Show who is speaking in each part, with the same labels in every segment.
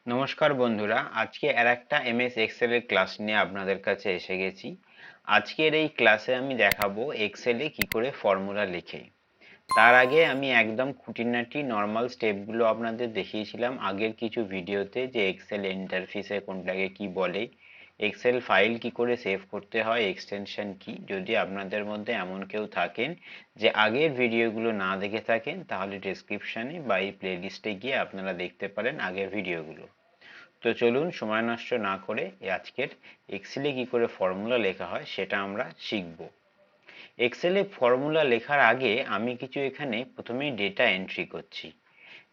Speaker 1: নমস্কার বন্ধুরা, আজকে একটা এমএস এক্সেল এর ক্লাস নিয়ে আপনাদের কাছে এসে গেছি। আজকের এই ক্লাসে আমি দেখাবো এক্সেলে কি করে ফর্মুলা লেখে। তার আগে আমি একদম খুঁটিনাটি নর্মাল স্টেপগুলো আপনাদের দেখিয়েছিলাম আগের কিছু ভিডিওতে, যে এক্সেল ইন্টারফেসে কোনটাকে কি বলে, এক্সেল ফাইল কি করে সেভ করতে হয়, এক্সটেনশন কি। যদি আপনাদের মধ্যে এমন কেউ থাকেন যে আগের ভিডিওগুলো না দেখে থাকেন, তাহলে ডেসক্রিপশনে বা এই প্লেলিস্টে গিয়ে আপনারা দেখতে পারেন আগের ভিডিওগুলো। তো চলুন সময় নষ্ট না করে আজকের এক্সেলে কি করে ফর্মুলা লেখা হয় সেটা আমরা শিখব। এক্সেলে ফর্মুলা লেখার আগে আমি কিছু এখানে প্রথমেই ডেটা এন্ট্রি করছি।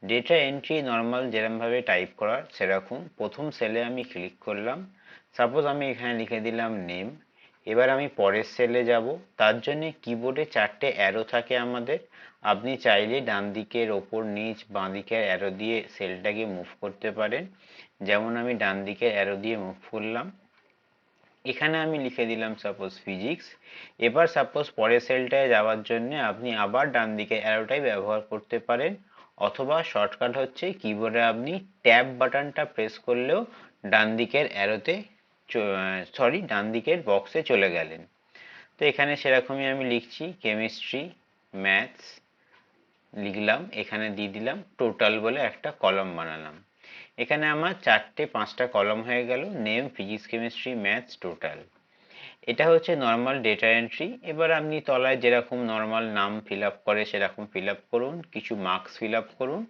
Speaker 1: ডেটা এন্ট্রি নর্মাল যেরকমভাবে টাইপ করার সেরকম প্রথম সেলে আমি ক্লিক করলাম। সাপোজ আমি এখানে লিখে দিলাম নেম। এবার আমি পরের সেলে যাব। তার জন্য কিবোর্ডে 4টে অ্যারো থাকে আমাদের। আপনি চাইলে ডান দিকের ওপর নিচ বাঁ দিকের অ্যারো দিয়ে সেলটাকে মুভ করতে পারেন। যেমন আমি ডান দিকের অ্যারো দিয়ে মুভ করলাম। এখানে আমি লিখে দিলাম সাপোজ ফিজিক্স। এবার সাপোজ পরের সেলটায় যাওয়ার জন্য আপনি আবার ডান দিকের অ্যারোটাই ব্যবহার করতে পারেন, অথবা শর্টকাট হচ্ছে কিবোর্ডে আপনি ট্যাব বাটনটা প্রেস করলেও ডান দিকের অ্যারোতে ডান দিকের বক্সে চলে গেলেন। তো এখানে সেরকমই আমি লিখছি কেমিস্ট্রি, ম্যাথস লিখলাম, এখানে দিয়ে দিলাম টোটাল বলে একটা কলম বানালাম। এখানে আমার 4টে 5টা কলম হয়ে গেল, name, physics, chemistry, maths, total. এটা হচ্ছে নর্মাল ডেটা এন্ট্রি। এবার আপনি তলায় যেরকম নর্মাল নাম ফিল আপ করে সেরকম ফিল আপ করুন, কিছু মার্কস ফিল আপ করুন।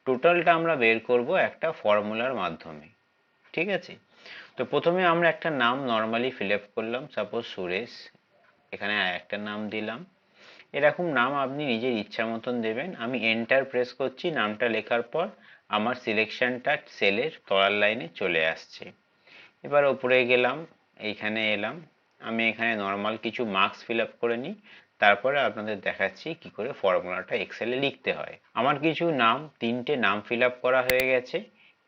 Speaker 1: টোটালটা আমরা বের করব একটা ফর্মুলার মাধ্যমে। ঠিক আছে? তো প্রথমে আমরা একটা নাম নর্মালি ফিল আপ করলাম, সাপোজ সুরেশ। এখানে একটা নাম দিলাম। এরকম নাম আপনি নিজের ইচ্ছা মতন দেবেন। আমি এন্টার প্রেস করছি, নামটা লেখার পর আমার সিলেকশনটা সেলের তলার লাইনে চলে আসছে। এবার উপরে গেলাম, এইখানে এলাম। আমি এখানে নর্মাল কিছু মার্কস ফিল আপ করে নিই, তারপরে আপনাদের দেখাচ্ছি কি করে ফর্মুলাটা এক্সেলে লিখতে হয়। আমার কিছু নাম, 3টে নাম ফিল আপ করা হয়ে গেছে,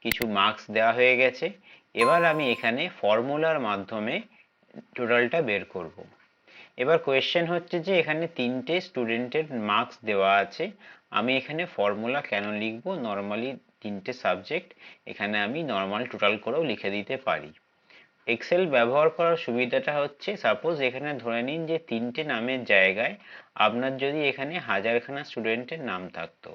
Speaker 1: কিছু মার্কস দেওয়া হয়ে গেছে। এবার আমি এখানে ফর্মুলার মাধ্যমে টোটালটা বের করব। এবার কোয়েশ্চেন হচ্ছে যে এখানে 3টে স্টুডেন্টের মার্কস দেওয়া আছে, আমি এখানে ফর্মুলা কেন লিখবো? নর্মালি 3টে সাবজেক্ট, এখানে আমি নর্মাল টোটাল করেও লিখে দিতে পারি। এক্সেল ব্যবহার করার সুবিধাটা হচ্ছে, সাপোজ এখানে ধরে নিন যে 3টে নামের জায়গায় আপনার যদি এখানে হাজারখানা স্টুডেন্টের নাম থাকতো,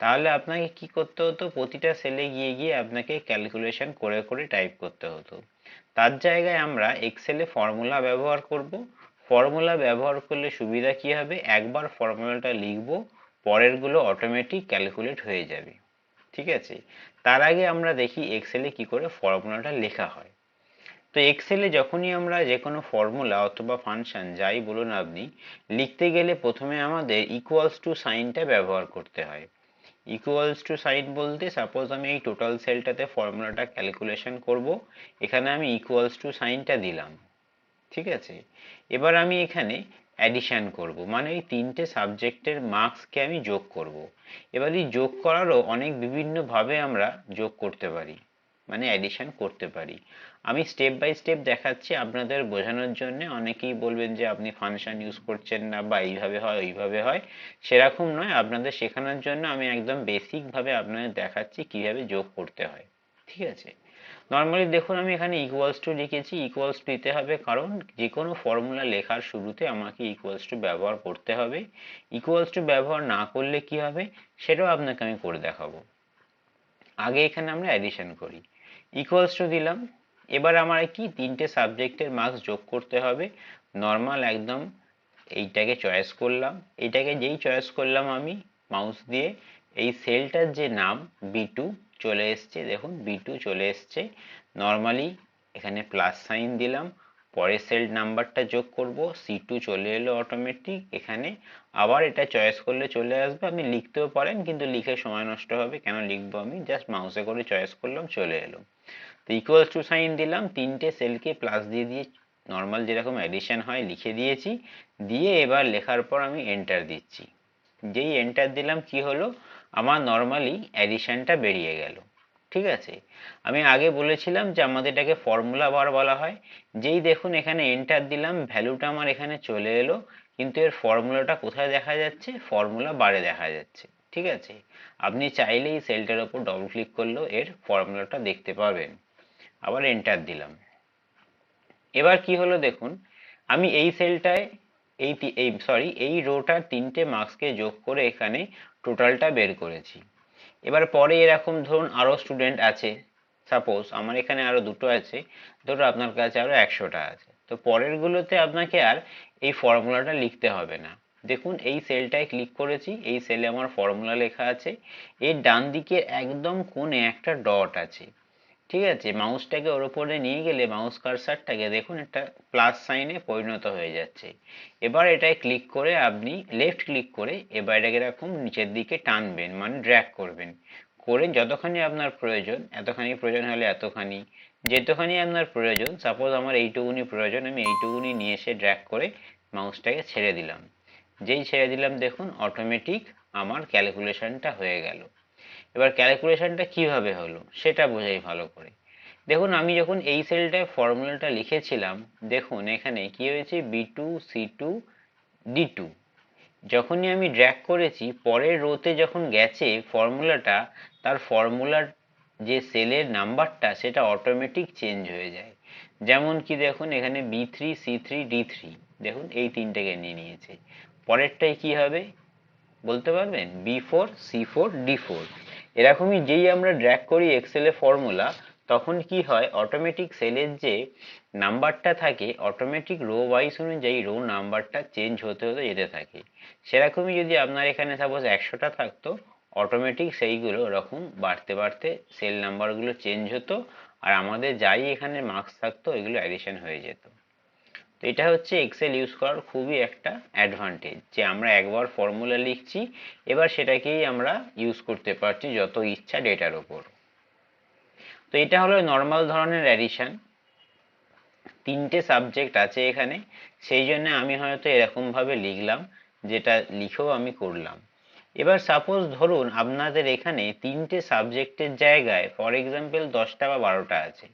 Speaker 1: তাহলে আপনাকে কি করতে হতো? প্রতিটা সেলে গিয়ে গিয়ে আপনাকে ক্যালকুলেশন করে করে টাইপ করতে হতো। তার জায়গায় আমরা এক্সেলে ফর্মুলা ব্যবহার করব। ফর্মুলা ব্যবহার করলে সুবিধা কি হবে? একবার ফর্মুলাটা লিখব, পরেরগুলো অটোমেটিক ক্যালকুলেট হয়ে যাবে। ঠিক আছে? তার আগে আমরা দেখি এক্সেলে কি করে ফর্মুলাটা লেখা হয়। তো এক্সেলে যখনই আমরা যে কোনো ফর্মুলা অথবা ফাংশন যাই বলুন আপনি, লিখতে গেলে প্রথমে আমাদের ইকুয়ালস টু সাইনটা ব্যবহার করতে হয়। ইকুয়ালস টু সাইন বলতে, সাপোজ আমি এই টোটাল সেলটাতে ফর্মুলাটা ক্যালকুলেশন করব, এখানে আমি ইকুয়ালস টু সাইনটা দিলাম। ঠিক আছে? এবার আমি এখানে অ্যাডিশন করব, মানে এই 3টে সাবজেক্টের মার্কসকে আমি যোগ করব। এবার এই যোগ করারও অনেক বিভিন্নভাবে আমরা যোগ করতে পারি, মানে অ্যাডিশন করতে পারি। আমি স্টেপ বাই স্টেপ দেখাচ্ছি আপনাদের বোঝানোর জন্য। অনেকেই বলবেন যে আপনি ফাংশন ইউজ করছেন না, বা এইভাবে হয় ওইভাবে হয়। সেরকম নয়, আপনাদের শেখানোর জন্য আমি একদম বেসিকভাবে আপনাদের দেখাচ্ছি কিভাবে যোগ করতে হয়। ঠিক আছে? নর্মালি দেখুন আমি এখানে ইকুয়ালস টু লিখেছি। ইকুয়ালস টু দিতে হবে কারণ যে কোনো ফর্মুলা লেখার শুরুতে আমাকে ইকুয়ালস টু ব্যবহার করতে হবে। ইকুয়ালস টু ব্যবহার না করলে কি হবে সেটাও আপনাকে আমি করে দেখাবো। আগে এখানে আমরা অ্যাডিশন করি। ইকুয়ালস টু দিলাম। এবার আমার কি 3টে সাবজেক্টের মার্কস যোগ করতে হবে। নর্মাল একদম এইটাকে চয়েস করলাম। এইটাকে যেই চয়েস করলাম আমি মাউস দিয়ে, এই সেলটার যে নাম বি2 চলে এসছে, দেখুন বি2 চলে এসছে। নর্মালি এখানে প্লাস সাইন দিলাম, পরের সেল নাম্বারটা যোগ করব, সি2 চলে এলো অটোমেটিক এখানে। আবার এটা চয়েস করলে চলে আসবে, আপনি লিখতেও পারেন কিন্তু লিখে সময় নষ্ট হবে, কেন লিখবো? আমি জাস্ট মাউসে করে চয়েস করলাম, চলে এলো। তো ইকুয়ালস টু সাইন দিলাম, 3টে সেলকে প্লাস দিয়ে দিয়ে নর্মাল যেরকম অ্যাডিশন হয় লিখে দিয়েছি। দিয়ে এবার লেখার পর আমি এন্টার দিচ্ছি। যেই এন্টার দিলাম কি হলো, আমার নর্মালি অ্যাডিশনটা বেরিয়ে গেল। ঠিক আছে? আমি আগে বলেছিলাম যে আমাদের এটাকে ফর্মুলা বার বলা হয়। যেই দেখুন এখানে এন্টার দিলাম, ভ্যালুটা আমার এখানে চলে এলো, কিন্তু এর ফর্মুলাটা কোথায় দেখা যাচ্ছে? ফর্মুলা বারে দেখা যাচ্ছে। ঠিক আছে, আপনি চাইলে এই সেলটার উপর ডবল ক্লিক করলেও এর ফর্মুলাটা দেখতে পারবেন। আবার এন্টার দিলাম। এবার কি হলো দেখুন, আমি এই সেলটায় এই রোটার 3টে মার্কসকে যোগ করে এখানে টোটালটা বের করেছি। এবার পরে এরকম ধরুন আরো স্টুডেন্ট আছে, সাপোজ আমার এখানে আরো দুটো আছে, ধরো আপনার কাছে আরো 100টা আছে, তো পরের গুলোতে আপনাকে আর এই ফর্মুলাটা লিখতে হবে না। দেখুন এই সেলটায় ক্লিক করেছি, এই সেলে আমার ফর্মুলা লেখা আছে, এর ডান দিকে একদম কোণে একটা ডট আছে। ঠিক আছে, মাউসটাকে ওর উপরে নিয়ে গেলে মাউস কার্সারটাকে দেখুন একটা প্লাস সাইনে পরিণত হয়ে যাচ্ছে। এবার এটায় ক্লিক করে আপনি লেফট ক্লিক করে এবার এটাকে এরকম নিচের দিকে টানবেন, মানে ড্র্যাগ করবেন, করে যতখানি আপনার প্রয়োজন, এতখানি প্রয়োজন হলে এতখানি, যেতখানি আপনার প্রয়োজন, সাপোজ আমার এইটুকুনি প্রয়োজন, আমি এইটুকুনি নিয়ে এসে ড্র্যাগ করে মাউসটাকে ছেড়ে দিলাম। যেই ছেড়ে দিলাম দেখুন অটোমেটিক আমার ক্যালকুলেশনটা হয়ে গেল। এবার ক্যালকুলেশনটা কিভাবে হলো সেটা বোঝাই ভালো করে। দেখুন আমি যখন এই সেলটায় ফর্মুলাটা লিখেছিলাম, দেখুন এখানে কি হয়েছে, B2C2D2, যখনই আমি ড্র্যাগ করেছি পরের রোতে যখন গেছে ফর্মুলাটা, তার ফর্মুলার যে সেলের নাম্বারটা সেটা অটোমেটিক চেঞ্জ হয়ে যায়। যেমন কি দেখুন এখানে B3C3D3, দেখুন এই তিনটেকে নিয়ে নিয়েছে। পরেরটাই কি হবে বলতে পারবেন, B4C4D4। এরকমই যেই আমরা ড্র্যাগ করি এক্সেলে ফর্মুলা, তখন কি হয় অটোমেটিক সেলের যে নাম্বারটা থাকে অটোমেটিক রো ওয়াইজ অনুযায়ী রো নাম্বারটা চেঞ্জ হতে হতে যেতে থাকে। সেরকমই যদি আপনার এখানে সাপোজ 100টা থাকতো, অটোমেটিক সেইগুলো ওরকম বাড়তে বাড়তে সেল নাম্বারগুলো চেঞ্জ হতো, আর আমাদের যাই এখানে মার্কস থাকতো এগুলো অ্যাডিশন হয়ে যেত। তো এটা হচ্ছে এক্সেল ইউজ করার খুবই একটা অ্যাডভান্টেজ, যে আমরা একবার ফর্মুলা লিখছি, এবার সেটাকেই আমরা ইউজ করতে পারছি যত ইচ্ছা ডেটার ওপর। তো এটা হলো নর্মাল ধরনের অ্যাডিশন। 3টে সাবজেক্ট আছে এখানে, সেই জন্য আমি হয়তো এরকম ভাবে লিখলাম, যেটা লিখেও আমি করলাম। এবার সাপোজ ধরুন আপনাদের এখানে 3টে সাবজেক্টের জায়গায় ফর এক্সাম্পল 10টা বা 12টা আছে,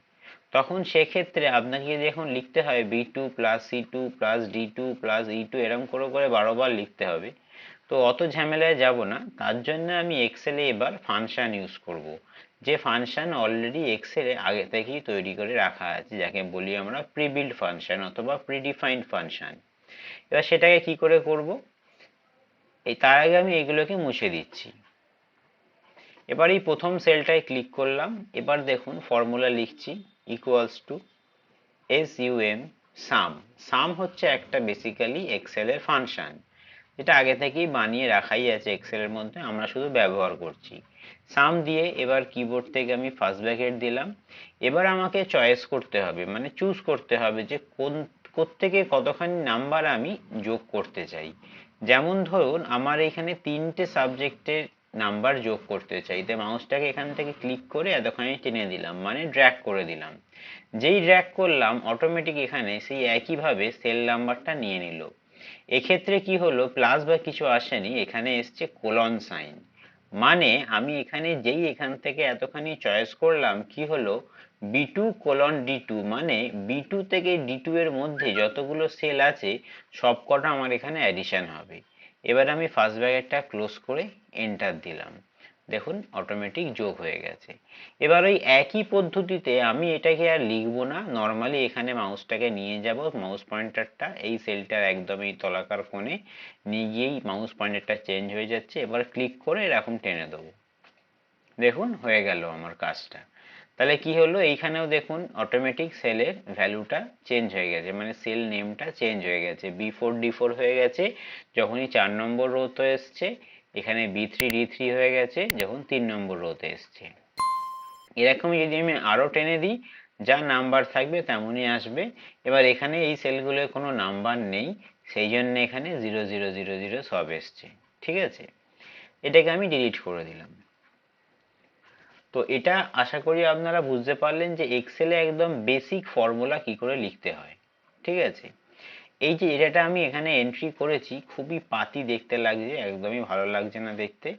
Speaker 1: তখন সেক্ষেত্রে আপনাকে যদি এখন লিখতে হয় B2+C2+D2+E2 এরকম করে করে 12 বার লিখতে হবে, তো অত ঝামেলায় যাব না। তার জন্য আমি এক্সেলে এবার ফাংশন ইউজ করব, যে ফাংশন অলরেডি এক্সেলে আগে থেকেই তৈরি করে রাখা আছে, যাকে বলি আমরা প্রি-বিল্ড ফাংশন অথবা প্রিডিফাইন্ড ফাংশন। এবার সেটাকে কি করে করব, তার আগে আমি এগুলোকে মুছে দিচ্ছি। এবার এই প্রথম সেলটায় ক্লিক করলাম, এবার দেখুন ফর্মুলা লিখছি, ইকুয়ালস টু SUM সাম হচ্ছে একটা বেসিক্যালি এক্সেলের ফাংশন, যেটা আগে থেকেই বানিয়ে রাখাই আছে এক্সেলের মধ্যে, আমরা শুধু ব্যবহার করছি। সাম দিয়ে এবার কিবোর্ড থেকে আমি ফার্স্ট ব্র্যাকেট দিলাম। এবার আমাকে চয়েস করতে হবে, মানে চুজ করতে হবে যে কোত্থেকে কতখানি নাম্বার আমি যোগ করতে চাই। যেমন ধরুন আমার এখানে 3টে সাবজেক্টের নাম্বার যোগ করতে চাই, তাই মাউসটাকে এখান থেকে ক্লিক করে এতখানি টেনে দিলাম, মানে ড্র্যাগ করে দিলাম। যেই ড্র্যাগ করলাম অটোমেটিক এখানে সেই একইভাবে সেল নাম্বারটা নিয়ে নিল। এক্ষেত্রে কি হলো, প্লাস বা কিছু আসেনি, এখানে এসছে কোলন সাইন, মানে আমি এখানে যেই এখান থেকে এতখানি চয়েস করলাম কি হলো, B2:D2, মানে B2 থেকে D2 এর মধ্যে যতগুলো সেল আছে সবকটা আমার এখানে অ্যাডিশন হবে। এবার আমি ফার্স্ট ব্র্যাকেটটা ক্লোজ করে এন্টার দিলাম, দেখুন অটোমেটিক যোগ হয়ে গেছে। এবার ওই একই পদ্ধতিতে আমি এটাকে আর লিখবো না, নর্মালি এখানে মাউসটাকে নিয়ে যাব, মাউস পয়েন্টারটা এই সেলটার একদম এই তলাকার কোণে নিয়ে গিয়েই মাউস পয়েন্টারটা চেঞ্জ হয়ে যাচ্ছে, এবার ক্লিক করে এরকম টেনে দেবো, দেখুন হয়ে গেল আমার কাজটা। তাহলে কি হলো, এইখানেও দেখুন অটোমেটিক সেলের ভ্যালুটা চেঞ্জ হয়ে গেছে, মানে সেল নেমটা চেঞ্জ হয়ে গেছে, B4D4 হয়ে গেছে যখনই 4 নম্বর রোতে এসছে, এখানে B3D3 হয়ে গেছে যখন 3 নম্বর রোতে এসছে। এরকমই যদি আমি আরো টেনে দিই, যা নাম্বার থাকবে তেমনই আসবে। এবার এখানে এই সেলগুলোর কোনো নাম্বার নেই, সেই জন্য এখানে 0000 সব এসছে। ঠিক আছে, এটাকে আমি ডিলিট করে দিলাম। তো এটা আশা করি আপনারা বুঝতে পারলেন যে এক্সেলে একদম বেসিক ফর্মুলা কি করে লিখতে হয়। ঠিক আছে, এই যে এটাটা আমি এখানে এন্ট্রি করেছি, খুবই পাতি দেখতে লাগছে, একদমই ভালো লাগছে না দেখতে।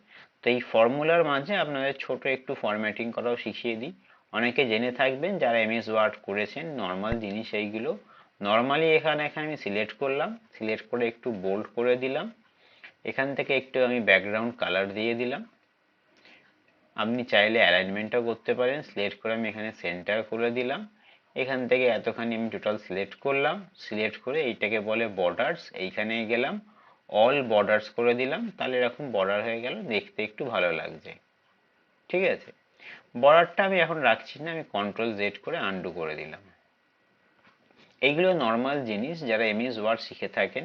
Speaker 1: তো এই ফর্মুলার মাঝে আপনাদের ছোট একটু ফরম্যাটিং করাও শিখিয়ে দিই। অনেকে জেনে থাকবেন যারা এমএস ওয়ার্ড করেছেন, নর্মাল জিনিস এইগুলো। নর্মালি এখানে আমি সিলেক্ট করলাম, সিলেক্ট করে একটু বোল্ড করে দিলাম, এখান থেকে একটু আমি ব্যাকগ্রাউন্ড কালার দিয়ে দিলাম। আপনি চাইলে অ্যালাইনমেন্টও করতে পারেন। সিলেক্ট করে আমি এখানে সেন্টার করে দিলাম। এখান থেকে এতখানি আমি টোটাল সিলেক্ট করলাম। সিলেক্ট করে এইটাকে বলে বর্ডার্স, এইখানে গেলাম অল বর্ডার্স করে দিলাম। তাহলে এরকম বর্ডার হয়ে গেল, দেখতে একটু ভালো লাগছে। ঠিক আছে, বর্ডারটা আমি এখন রাখছি না, আমি কন্ট্রোল জেড করে আনডু করে দিলাম। এইগুলো নর্মাল জিনিস, যারা এমএস ওয়ার্ড শিখে থাকেন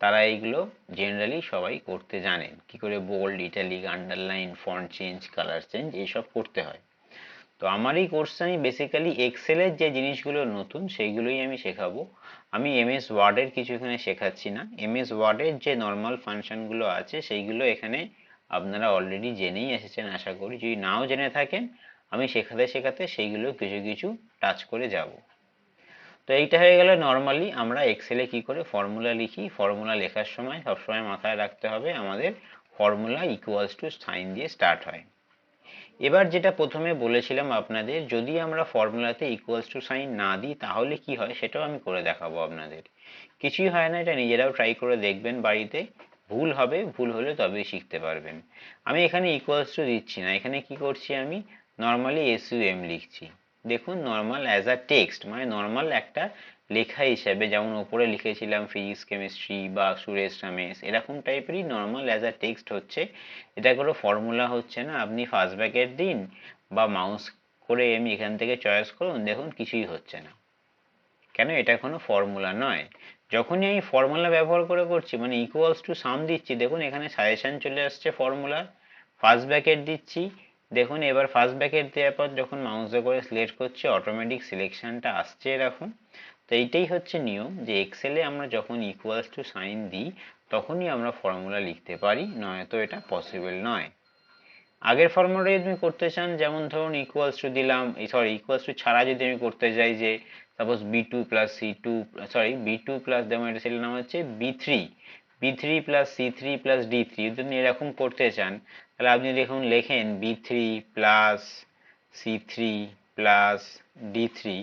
Speaker 1: তারা এইগুলো জেনারেলি সবাই করতে জানেন, কি করে bold, italic, underline, font change, colour change এইসব করতে হয়। তো আমার এই কোর্সে আমি বেসিক্যালি এক্সেলের যে জিনিসগুলো নতুন সেইগুলোই আমি শেখাবো। আমি এমএস ওয়ার্ডের কিছু এখানে শেখাচ্ছি না। এমএস ওয়ার্ডের যে নর্মাল ফাংশনগুলো আছে সেইগুলো এখানে আপনারা অলরেডি জেনেই এসেছেন আশা করি। যদি নাও জেনে থাকেন আমি শেখাতে শেখাতে সেইগুলো কিছু কিছু টাচ করে যাব। তো এইটা হয়ে গেলে নর্মালি আমরা এক্সেলে কি করে ফর্মুলা লিখি। ফর্মুলা লেখার সময় সবসময় মাথায় রাখতে হবে আমাদের ফর্মুলা ইকুয়ালস টু সাইন দিয়ে স্টার্ট হয়। এবার যেটা প্রথমে বলেছিলাম আপনাদের, যদি আমরা ফর্মুলাতে ইকুয়ালস টু সাইন না দিই তাহলে কি হয় সেটাও আমি করে দেখাবো আপনাদের। কিছুই হয় না, এটা নিজেরাও ট্রাই করে দেখবেন বাড়িতে। ভুল হবে, ভুল হলে তবেই শিখতে পারবেন। আমি এখানে ইকুয়ালস টু দিচ্ছি না, এখানে কি করছি আমি নর্মালি এসইউএম লিখছি। দেখুন নর্মাল অ্যাজ আ টেক্সট, মানে নর্মাল একটা লেখা হিসাবে, যেমন ওপরে লিখেছিলাম ফিজিক্স কেমিস্ট্রি বা সুরেশ রমেশ, এরকম টাইপেরই নর্মাল অ্যাজ আ টেক্সট হচ্ছে। এটা কোনো ফর্মুলা হচ্ছে না। আপনি ফার্স্ট ব্র্যাকেট দিন বা মাউস করে আমি এখান থেকে চয়েস করুন, দেখুন কিছুই হচ্ছে না। কেন? এটা কোনো ফর্মুলা নয়। যখনই আমি ফর্মুলা ব্যবহার করে করছি, মানে ইকুয়ালস টু সাম দিচ্ছি, দেখুন এখানে সাজেশন চলে আসছে ফর্মুলার। ফার্স্ট ব্র্যাকেট দিচ্ছি, দেখুন এবার ফার্স্ট ব্র্যাকেট দেওয়ার পর যখন মাউসে করে সিলেক্ট করছি অটোমেটিক সিলেকশনটা আসছে এরকম। তো এইটাই হচ্ছে নিয়ম, যে এক্সেলে আমরা যখন ইকুয়ালস টু সাইন দিই তখনই আমরা ফর্মুলা লিখতে পারি, নয়তো এটা পসিবল নয়। আগের ফর্মুলা যদি তুমি করতে চান, যেমন ধরুন ইকুয়ালস টু দিলাম, সরি ইকুয়ালস টু ছাড়া যদি আমি করতে চাই, যে suppose B two plus C two, sorry B two plus, যেমন এটা সেটার নাম হচ্ছে B three plus C three plus D three, যদি আপনি এরকম করতে চান তাহলে আপনি দেখুন লেখেন B three plus C three plus D three,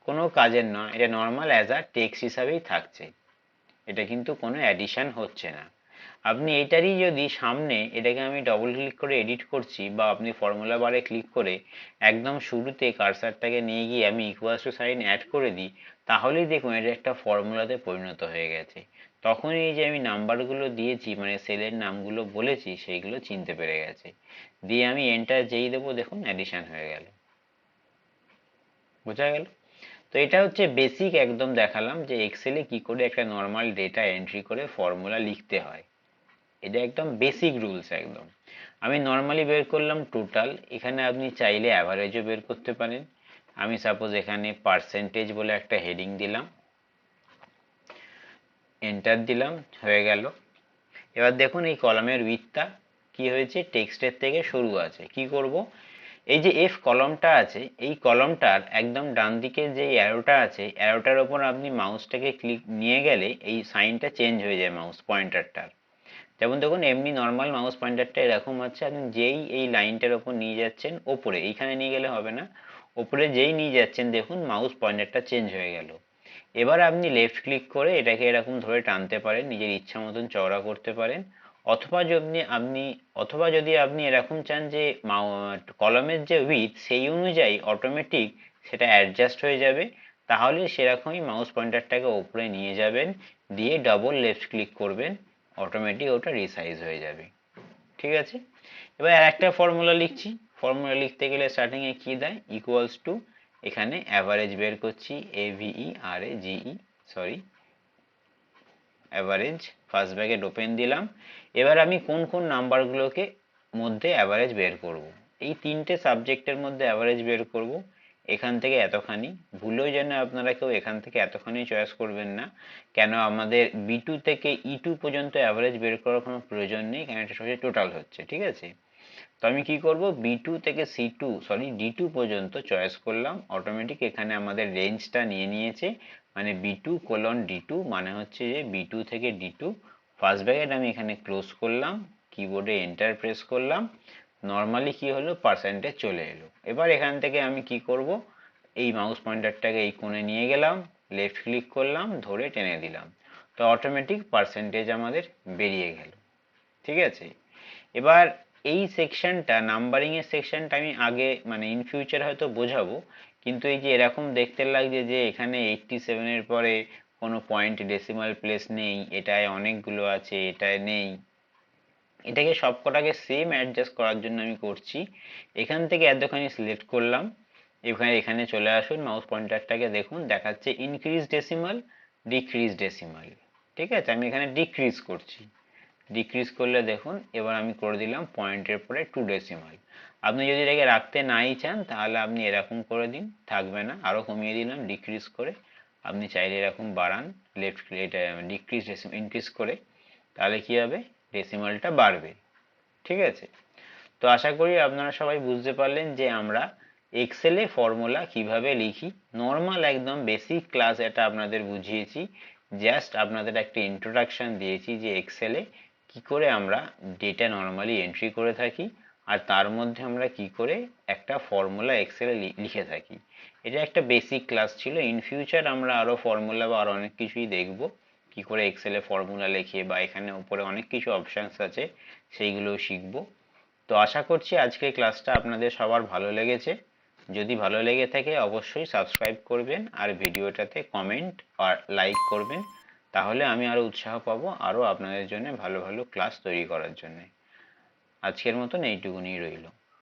Speaker 1: কোনো কাজের নয়, এটা নর্মাল অ্যাজ আ টেক্সট হিসাবেই থাকছে, এটা কিন্তু কোনো অ্যাডিশন হচ্ছে না। আপনি এটারই যদি সামনে এটাকে আমি ডবল ক্লিক করে এডিট করছি, বা আপনি ফর্মুলা বারে ক্লিক করে একদম শুরুতে কার্সারটাকে নিয়ে গিয়ে আমি ইকুয়ালস টু সাইন অ্যাড করে দিই, তাহলেই দেখুন এটা একটা ফর্মুলাতে পরিণত হয়ে গেছে। তখন এই যে আমি নাম্বারগুলো দিয়েছি, মানে সেলের নামগুলো বলেছি, সেইগুলো চিনতে পেরে গেছে। দিয়ে আমি এন্টার যেই দেবো দেখুন অ্যাডিশন হয়ে গেল। বোঝা গেল? তো এটা হচ্ছে বেসিক একদম দেখালাম যে এক্সেলে কি করে একটা নর্মাল ডেটা এন্ট্রি করে ফর্মুলা লিখতে হয়। এটা একদম বেসিক রুলস একদম। আমি নর্মালি বের করলাম টোটাল, এখানে আপনি চাইলে অ্যাভারেজও বের করতে পারেন। আমি সাপোজ এখানে পার্সেন্টেজ বলে একটা হেডিং দিলাম, এন্টার দিলাম, হয়ে গেল। এবার দেখুন এই কলামের উইডথটা কি হয়েছে, টেক্সটের থেকে সরু আছে। কি করব, এই যে এফ কলমটা আছে, এই কলমটার একদম ডান দিকে যে অ্যারোটা আছে, অ্যারোটার ওপর আপনি মাউসটাকে ক্লিক নিয়ে গেলে এই সাইনটা চেঞ্জ হয়ে যায় মাউস পয়েন্টারটার। যেমন দেখুন এমনি নর্মাল মাউস পয়েন্টারটা এরকম আছে, আপনি যেই এই লাইনটার ওপর নিয়ে যাচ্ছেন ওপরে, এইখানে নিয়ে গেলে হবে না, ওপরে যেই নিয়ে যাচ্ছেন দেখুন মাউস পয়েন্টারটা চেঞ্জ হয়ে গেল। এবার আপনি লেফট ক্লিক করে এটাকে এরকম ধরে টানতে পারেন, নিজের ইচ্ছা মতন চওড়া করতে পারেন। অথবা যদি আপনি এরকম চান যে কলমের যে উইডথ সেই অনুযায়ী অটোমেটিক সেটা অ্যাডজাস্ট হয়ে যাবে, তাহলে সেরকমই মাউস পয়েন্টারটাকে ওপরে নিয়ে যাবেন, দিয়ে ডবল লেফট ক্লিক করবেন, অটোমেটিক ওটা রিসাইজ হয়ে যাবে। ঠিক আছে, এবার আরেকটা ফর্মুলা লিখছি। ফর্মুলা লিখতে গেলে স্টার্টিং এ কি দেয়, ইকুয়ালস টু, এখানে অ্যাভারেজ বের করছি, AVERAGE, sorry average, first bracket open দিলাম। এবার আমি কোন কোন নাম্বারগুলোকে মধ্যে অ্যাভারেজ বের করব, এই তিনটে সাবজেক্টের মধ্যে অ্যাভারেজ বের করব। এখান থেকে এতখানি, ভুলেও যেন আপনারা কেউ এখান থেকে এতখানি চয়েস করবেন না, কেন আমাদের B2 থেকে E2 পর্যন্ত অ্যাভারেজ বের করার কোনো প্রয়োজন নেই, কারণ এটা সবচেয়ে টোটাল হচ্ছে। ঠিক আছে, তো আমি কি করব, D2 পর্যন্ত চয়েস করলাম, অটোমেটিক এখানে আমাদের রেঞ্জটা নিয়ে নিয়েছে, মানে B2:D2, মানে হচ্ছে যে B2 থেকে D2। ফার্স্ট ব্র্যাকেট আমি এখানে ক্লোজ করলাম, কিবোর্ডে এন্টার প্রেস করলাম, নর্মালি কি হলো পার্সেন্টেজ চলে এলো। এবার এখান থেকে আমি কি করব, এই মাউস পয়েন্টারটাকে এই কোণে নিয়ে গেলাম, লেফট ক্লিক করলাম, ধরে টেনে দিলাম, তো অটোমেটিক পার্সেন্টেজ আমাদের বেরিয়ে গেল। ঠিক আছে? এবার এই সেকশনটা, নাম্বারিং এর সেকশনটা আমি আগে মানে ইন ফিউচার হয়তো বোঝাবো, কিন্তু এই যে এরকম দেখতে লাগছে যে এখানে 87 এর পরে কোনো পয়েন্ট ডেসিমাল প্লেস নেই, এটায় অনেকগুলো আছে, এটায় নেই, এটাকে সবকটাকে সেম অ্যাডজাস্ট করার জন্য আমি করছি, এখান থেকে এতখানি সিলেক্ট করলাম, এখানে এখানে চলে আসুন, মাউস পয়েন্টারটাকে দেখুন, দেখাচ্ছে ইনক্রিজ ডেসিমাল, ডিক্রিজ ডেসিমাল। ঠিক আছে, আমি এখানে ডিক্রিজ করছি। ডিক্রিজ করলে দেখুন এবার আমি করে দিলাম পয়েন্টের পরে 2 ডেসিমাল। আপনি যদি এটাকে রাখতে নাই চান তাহলে আপনি এরকম করে দিন, থাকবে না, আরো কমিয়ে দিলাম ডিক্রিজ করে। আপনি চাইলে এরকম বাড়ান, লেফট এটা ডিক্রিজ ইনক্রিজ করে, তাহলে কি হবে, ডেসিমালটা বাড়বে। ঠিক আছে, তো আশা করি আপনারা সবাই বুঝতে পারলেন যে আমরা এক্সেলে ফর্মুলা কিভাবে লিখি। নর্মাল একদম বেসিক ক্লাস এটা আপনাদের বুঝিয়েছি, জাস্ট আপনাদের একটা ইন্ট্রোডাকশন দিয়েছি যে এক্সেলে কি করে আমরা ডেটা নর্মালি এন্ট্রি করে থাকি, আর তার মধ্যে আমরা কি করে একটা ফর্মুলা এক্সেলে লিখে থাকি। এটা একটা বেসিক ক্লাস ছিল। ইন ফিউচার আমরা আরো ফর্মুলা বা আরো অনেক কিছুই দেখব, কি করে এক্সেলে ফর্মুলা লেখে, বা এখানে উপরে অনেক কিছু অপশনস আছে সেইগুলোও শিখবো। তো আশা করছি আজকের ক্লাসটা আপনাদের সবার ভালো লেগেছে। যদি ভালো লেগে থাকে অবশ্যই সাবস্ক্রাইব করবেন, আর ভিডিওটাতে কমেন্ট আর লাইক করবেন, তাহলে আমি আরো উৎসাহ পাবো আরো আপনাদের জন্য ভালো ভালো ক্লাস তৈরি করার জন্য। আজকের মতন এইটুকুনি রইল।